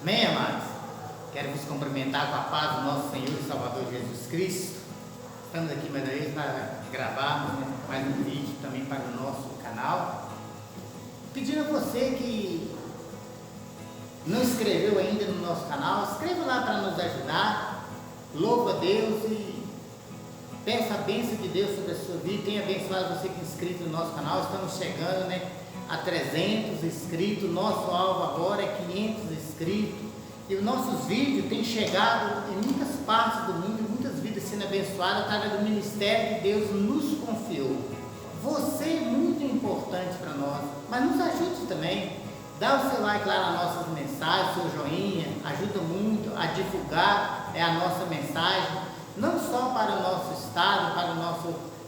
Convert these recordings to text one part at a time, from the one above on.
Amém, amados? Quero vos cumprimentar com a paz do nosso Senhor e Salvador Jesus Cristo. Estamos aqui mais uma vez para gravarmos mais um vídeo também para o nosso canal. Pedindo a você que não inscreveu ainda no nosso canal, inscreva lá para nos ajudar. Louva a Deus e peça a bênção de Deus sobre a sua vida. Tenha abençoado você que é inscrito no nosso canal. Estamos chegando a 300 inscritos. Nosso alvo agora é 500 inscritos. E os nossos vídeos têm chegado em muitas partes do mundo, e muitas vidas sendo abençoadas através do ministério que Deus nos confiou. Você é muito importante para nós, mas nos ajude também. Dá o seu like lá nas nossas mensagens, seu joinha, ajuda muito a divulgar a nossa mensagem, não só para o nosso estado,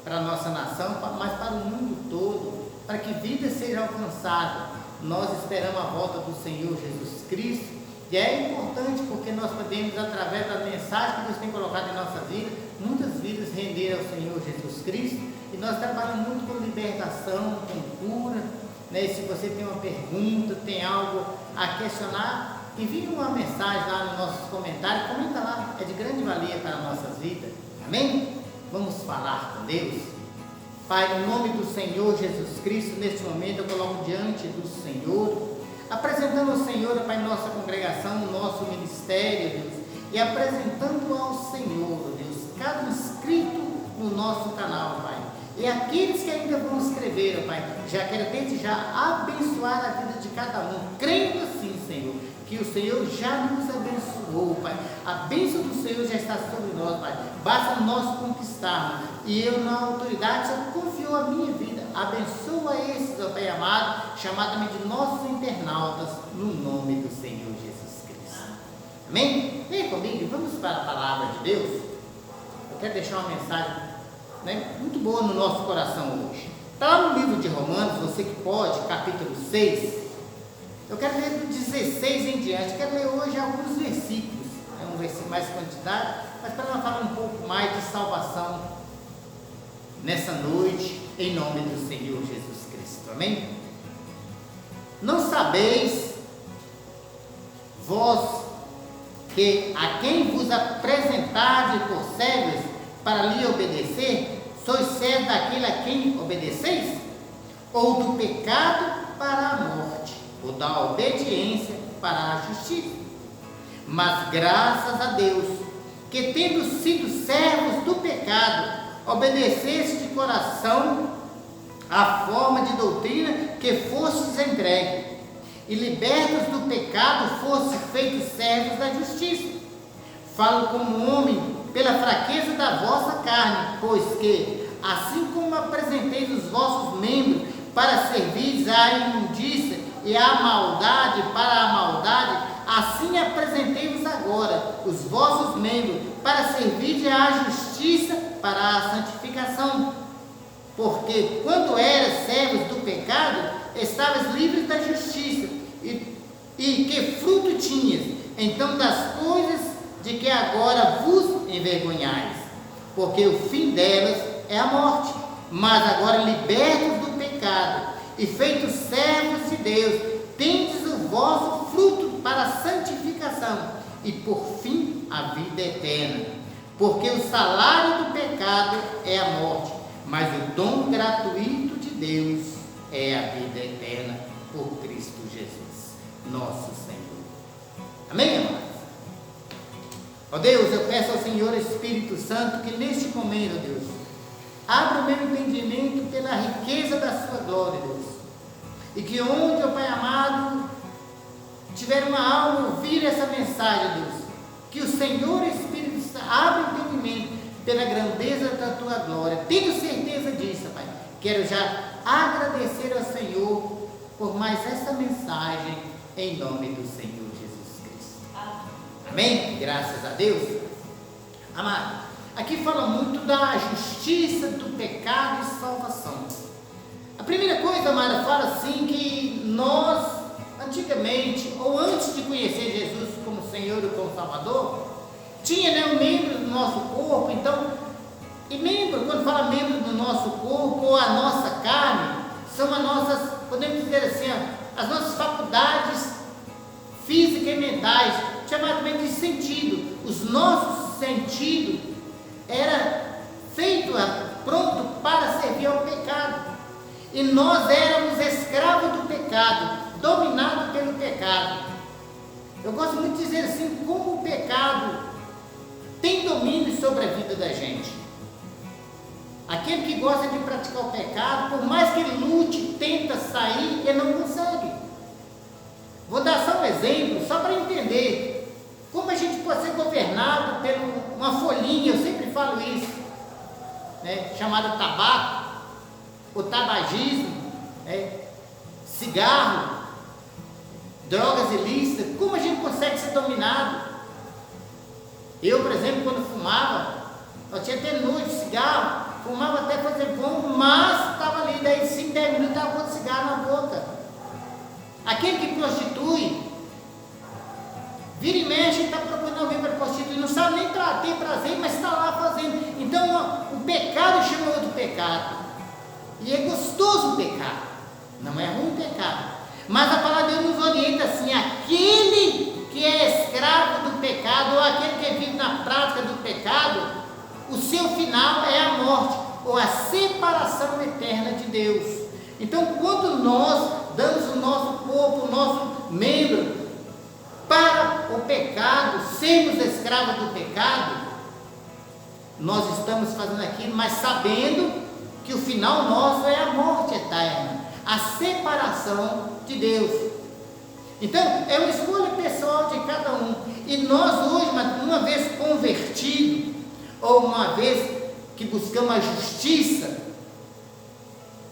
para a nossa nação, mas para o mundo todo, para que vidas sejam alcançadas. Nós esperamos a volta do Senhor Jesus Cristo. E é importante porque nós podemos, através da mensagem que Deus tem colocado em nossa vida, muitas vidas render ao Senhor Jesus Cristo. E nós trabalhamos muito com libertação, com cura. E se você tem uma pergunta, tem algo a questionar, envie uma mensagem lá nos nossos comentários, comenta lá, é de grande valia para as nossas vidas. Amém? Vamos falar com Deus. Pai, no nome do Senhor Jesus Cristo, neste momento eu coloco diante do Senhor, apresentando ao Senhor, Pai, nossa congregação, o nosso ministério, Deus, e apresentando ao Senhor, Deus, cada inscrito no nosso canal, Pai, e aqueles que ainda vão escrever, Pai, já quero desde já abençoar a vida de cada um, crendo assim, Senhor, que o Senhor já nos abençoou, Pai, a bênção do Senhor já está sobre nós, Pai, basta nós conquistarmos, e eu na autoridade já confiou a minha vida. Abençoa esses, ó Pai amado, chamado também de nossos internautas, no nome do Senhor Jesus Cristo. Amém? Vem comigo, vamos para a palavra de Deus. Eu quero deixar uma mensagem muito boa no nosso coração hoje. Está lá no livro de Romanos, você que pode, capítulo 6. Eu quero ler do 16 em diante. Eu quero ler hoje alguns versículos. É um versículo mais quantidade, mas para nós falar um pouco mais de salvação nessa noite, em nome do Senhor Jesus Cristo. Amém? Não sabeis vós que a quem vos apresentardes por servos para lhe obedecer, sois servos daquele a quem obedeceis? Ou do pecado para a morte, ou da obediência para a justiça? Mas graças a Deus, que tendo sido servos do pecado, obedeceste de coração a forma de doutrina que fostes entregue, e libertos do pecado fostes feitos servos da justiça. Falo como homem pela fraqueza da vossa carne, pois que, assim como apresenteis os vossos membros para servir à imundícia e à maldade para a maldade, assim apresentei-vos agora os vossos membros para servir à justiça para a santificação. Porque quando eras servos do pecado, estavas livres da justiça, e que fruto tinhas então das coisas de que agora vos envergonhais? Porque o fim delas é a morte. Mas agora, libertos do pecado e feitos servos de Deus, tendes o vosso fruto para a santificação e por fim a vida eterna. Porque o salário do pecado é a morte, mas o dom gratuito de Deus é a vida eterna por Cristo Jesus, nosso Senhor. Amém, amados? Ó Deus, eu peço ao Senhor Espírito Santo que neste momento, ó Deus, abra o meu entendimento pela riqueza da sua glória, Deus, e que onde, ó Pai amado, tiver uma alma ouvir essa mensagem, Deus, que o Senhor Espírito Santo abra o entendimento pela grandeza da tua glória. Tenho certeza disso, Pai. Quero já agradecer ao Senhor por mais essa mensagem, em nome do Senhor Jesus Cristo. Amém? Graças a Deus. Amado, aqui fala muito da justiça, do pecado e salvação. A primeira coisa, amada, fala assim que nós, antigamente, ou antes de conhecer Jesus como Senhor e como Salvador, tinha um membro do nosso corpo. Então, e membro, quando fala membro do nosso corpo ou a nossa carne, são as nossas, podemos dizer assim, as nossas faculdades físicas e mentais, chamado também de sentido. Os nossos sentidos era feito, pronto para servir ao pecado. E nós éramos escravos do pecado, dominados pelo pecado. Eu gosto muito de dizer assim, como o pecado tem domínio sobre a vida da gente. Aquele que gosta de praticar o pecado, por mais que ele lute, tenta sair, ele não consegue. Vou dar só um exemplo, só para entender como a gente pode ser governado por uma folhinha, eu sempre falo isso, né, chamado tabaco, o tabagismo, cigarro, drogas ilícitas. Como a gente consegue ser dominado? Eu, por exemplo, quando fumava, eu tinha até nojo de cigarro, fumava até fazer bom, mas estava ali, daí 5, 10 minutos estava com outro cigarro na boca. Aquele que prostitui, vira e mexe, está procurando alguém para prostituir, não sabe nem ter prazer, mas está lá fazendo. Então o pecado chama outro pecado. E é gostoso o pecado, não é ruim o pecado. Mas a palavra de Deus nos orienta assim: aquele que é escravo do pecado, ou aquele que vive na prática do pecado, o seu final é a morte, ou a separação eterna de Deus. Então, quando nós damos o nosso corpo, o nosso membro para o pecado, sermos escravos do pecado, nós estamos fazendo aquilo, mas sabendo que o final nosso é a morte eterna, a separação de Deus. Então, é uma escolha pessoal de cada um. E nós hoje, uma vez convertidos, ou uma vez que buscamos a justiça,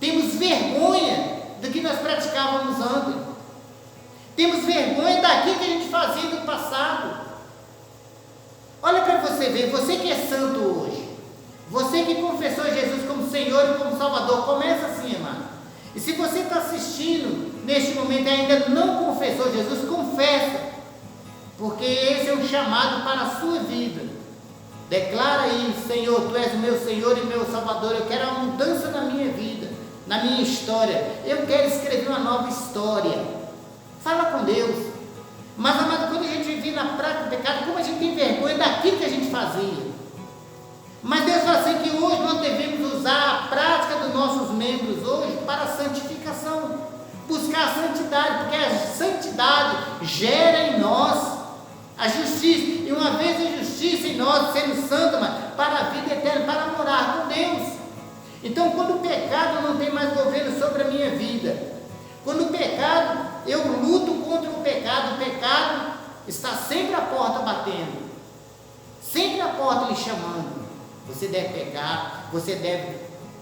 temos vergonha do que nós praticávamos antes. Temos vergonha daquilo que a gente fazia no passado. Olha para você ver, você que é santo hoje, você que confessou Jesus como Senhor e como Salvador, começa assim, irmão. E se você está assistindo neste momento e ainda não confessou Jesus, confessa, porque esse é um chamado para a sua vida. Declara aí: Senhor, Tu és o meu Senhor e meu Salvador, eu quero uma mudança na minha vida, na minha história, eu quero escrever uma nova história. Fala com Deus. Mas, amado, quando a gente vive na prática do pecado, como a gente tem vergonha daquilo que a gente fazia. Mas Deus fala assim que hoje nós devemos usar a prática dos nossos membros hoje para a santificação, buscar a santidade, porque a santidade gera em nós a justiça, e uma vez a justiça em nós, sendo santo, para a vida eterna, para morar com Deus. Então, quando o pecado não tem mais governo sobre a minha vida, quando o pecado, eu luto contra o pecado está sempre à porta batendo, sempre à porta lhe chamando. Você deve pecar, você deve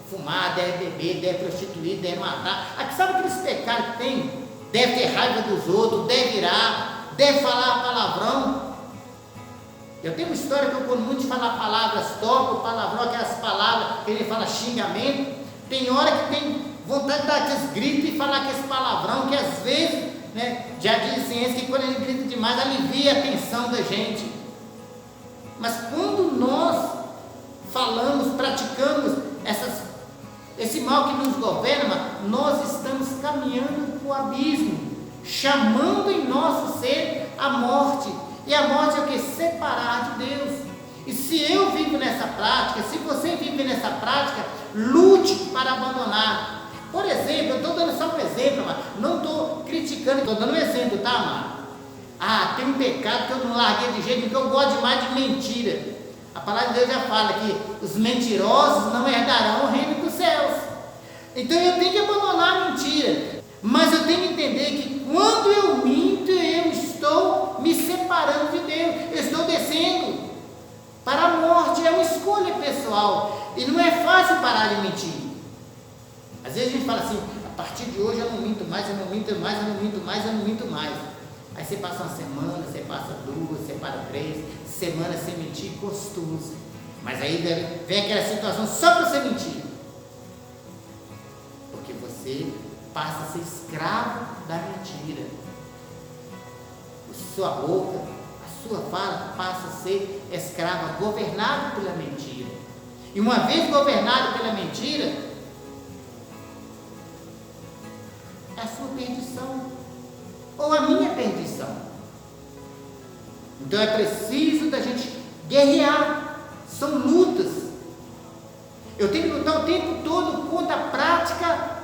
fumar, deve beber, deve prostituir, deve matar. Aqui, sabe aqueles pecados que tem? Deve ter raiva dos outros, deve irar, deve falar palavrão. Eu tenho uma história que eu gosto muito de falar palavras torpes, palavrão, aquelas palavras que ele fala xingamento. Tem hora que tem vontade de dar aqueles gritos e falar aqueles palavrão, que às vezes, né, já diz ciência que quando ele grita demais, alivia a tensão da gente. Mas quando nós falamos, praticamos esse mal que nos governa, nós estamos caminhando para o abismo, chamando em nosso ser a morte. E a morte é o que? Separar de Deus. E se eu vivo nessa prática, se você vive nessa prática, lute para abandonar. Por exemplo, eu estou dando só um exemplo, mas não estou criticando, estou dando um exemplo, tá, amado? Tem um pecado que eu não larguei de jeito, porque eu gosto demais de mentira. A palavra de Deus já fala que os mentirosos não herdarão o reino dos céus. Então eu tenho que abandonar a mentira. Mas eu tenho que entender que quando eu minto, eu estou me separando de Deus. Eu estou descendo para a morte. É uma escolha pessoal. E não é fácil parar de mentir. Às vezes a gente fala assim: a partir de hoje eu não minto mais, eu não minto mais, eu não minto mais, eu não minto mais. Aí você passa uma semana, você passa 2, você para 3 semanas sem mentir, costume-se. Mas aí vem aquela situação só para você mentir. Porque você passa a ser escravo da mentira. A sua boca, a sua fala passa a ser escrava, governado pela mentira. E uma vez governado pela mentira, é a sua perdição, ou a minha perdição. Então é preciso da gente guerrear, são lutas. Eu tenho que lutar o tempo todo contra a prática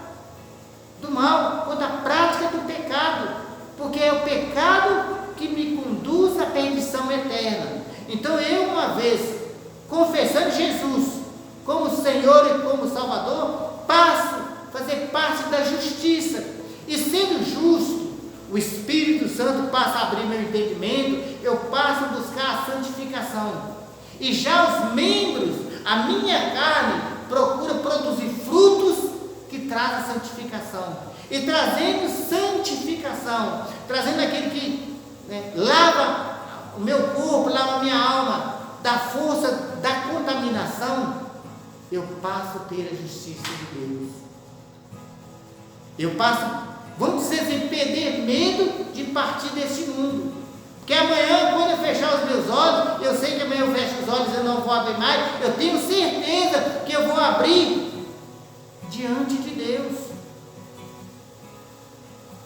do mal, contra a prática do pecado, porque é o pecado que me conduz à perdição eterna. Então eu, uma vez confessando Jesus como Senhor e como Salvador, passo a fazer parte da justiça, e sendo justo, o Espírito Santo passa a abrir meu entendimento, eu passo a buscar a santificação, e já os membros, a minha carne, procura produzir frutos que trazem a santificação, e trazendo santificação, trazendo aquele que lava o meu corpo, lava a minha alma, da força da contaminação, eu passo a ter a justiça de Deus. Eu passo, vamos dizer assim, perder medo de partir deste mundo. Porque amanhã, quando eu fechar os meus olhos, eu sei que amanhã eu fecho os olhos e eu não vou abrir mais, eu tenho certeza que eu vou abrir diante de Deus.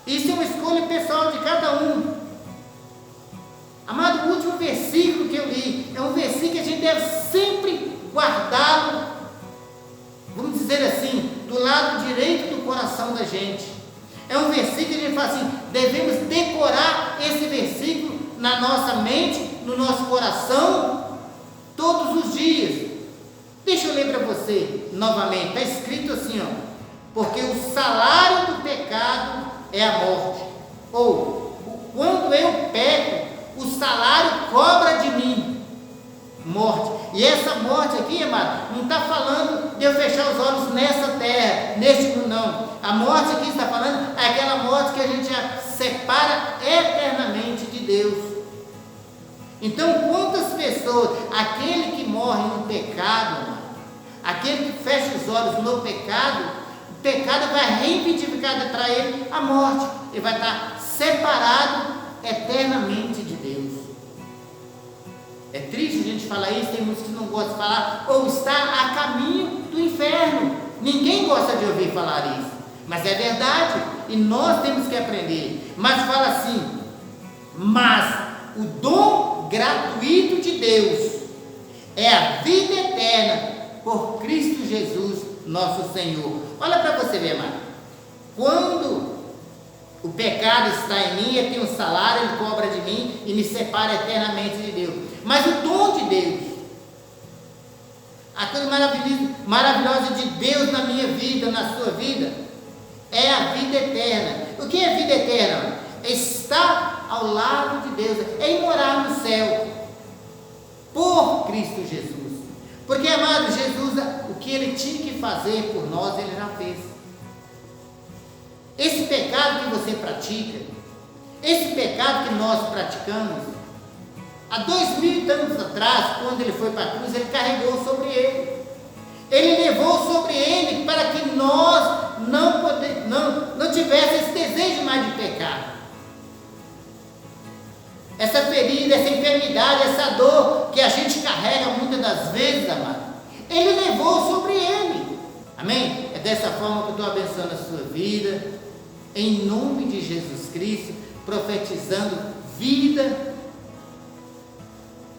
Isso é uma escolha pessoal de cada um. Amado, o último versículo que eu li é um versículo que a gente deve sempre guardá-lo, vamos dizer assim, do lado direito do coração da gente. É um versículo que a gente fala assim, devemos decorar esse versículo na nossa mente, no nosso coração, todos os dias. Deixa eu ler para você novamente, está escrito assim, ó, porque o salário do pecado é a morte, ou quando eu peco, o salário cobra de mim morte. E essa morte aqui, amado, não está falando de eu fechar os olhos nessa terra, neste mundo, não. A morte aqui está falando é aquela morte que a gente já separa eternamente de Deus. Então, quantas pessoas, aquele que morre no pecado, amado, aquele que fecha os olhos no pecado, o pecado vai reivindicar para ele a morte, ele vai estar separado eternamente de Deus. É triste a gente falar isso, tem muitos que não gostam de falar, ou está a caminho do inferno. Ninguém gosta de ouvir falar isso, mas é verdade, e nós temos que aprender. Mas fala assim, mas o dom gratuito de Deus é a vida eterna por Cristo Jesus, nosso Senhor. Olha para você ver, amado, quando o pecado está em mim, ele tem um salário, ele cobra de mim e me separa eternamente de Deus. Mas o dom de Deus, a coisa maravilhosa de Deus na minha vida, na sua vida, é a vida eterna. O que é vida eterna? É estar ao lado de Deus, é ir morar no céu, por Cristo Jesus. Porque, amado, Jesus, o que ele tinha que fazer por nós, ele já fez. Esse pecado que você pratica, esse pecado que nós praticamos, há 2000 anos atrás, quando ele foi para a cruz, ele carregou sobre ele. Ele levou sobre ele para que nós não tivéssemos esse desejo mais de pecar. Essa ferida, essa enfermidade, essa dor que a gente carrega muitas das vezes, amado, ele levou sobre ele. Amém? É dessa forma que eu estou abençoando a sua vida, em nome de Jesus Cristo, profetizando vida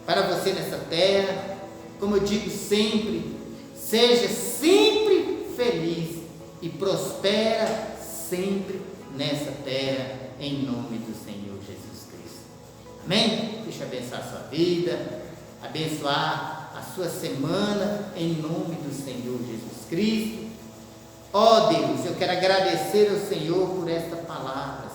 para você nessa terra. Como eu digo sempre, seja sempre feliz e prospera sempre nessa terra, em nome do Senhor Jesus Cristo. Amém? Deixa eu abençoar a sua vida, abençoar a sua semana, em nome do Senhor Jesus Cristo. Ó Deus, eu quero agradecer ao Senhor por esta palavra,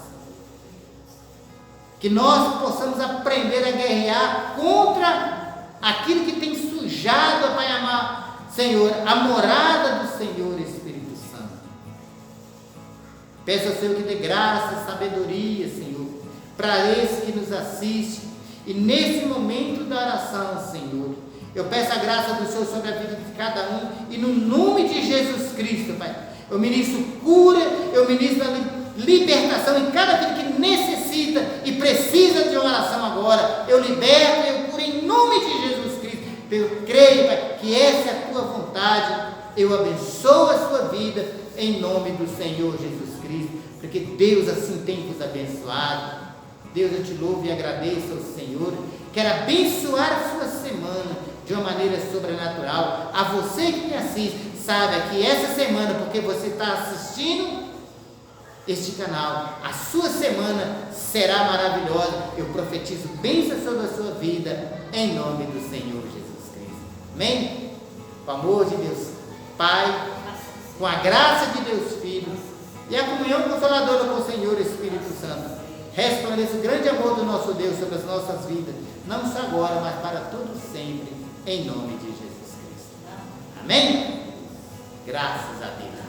que nós possamos aprender a guerrear contra aquilo que tem sujado, Pai amado, Senhor, a morada do Senhor Espírito Santo. Peço ao Senhor que dê graça, sabedoria, Senhor, para esse que nos assiste, e nesse momento da oração, Senhor, eu peço a graça do Senhor sobre a vida de cada um, e no nome de Jesus Cristo, Pai, eu ministro cura, eu ministro libertação em cada vida que necessita e precisa de uma oração agora. Eu liberto, eu curo em nome de Jesus Cristo. Eu creio, Pai, que essa é a tua vontade. Eu abençoo a sua vida em nome do Senhor Jesus Cristo, porque Deus assim tem vos abençoado. Deus, eu te louvo e agradeço ao Senhor, Quero abençoar a sua semana de uma maneira sobrenatural. A você que me assiste, saiba que essa semana, porque você está assistindo este canal, a sua semana será maravilhosa. Eu profetizo bênção sobre a sua vida, em nome do Senhor Jesus Cristo. Amém? Com o amor de Deus Pai, com a graça de Deus Filho e a comunhão consoladora com o Senhor Espírito Santo, resplandeça o grande amor do nosso Deus sobre as nossas vidas, não só agora, mas para todos sempre, em nome de Jesus Cristo. Amém? Graças a Deus.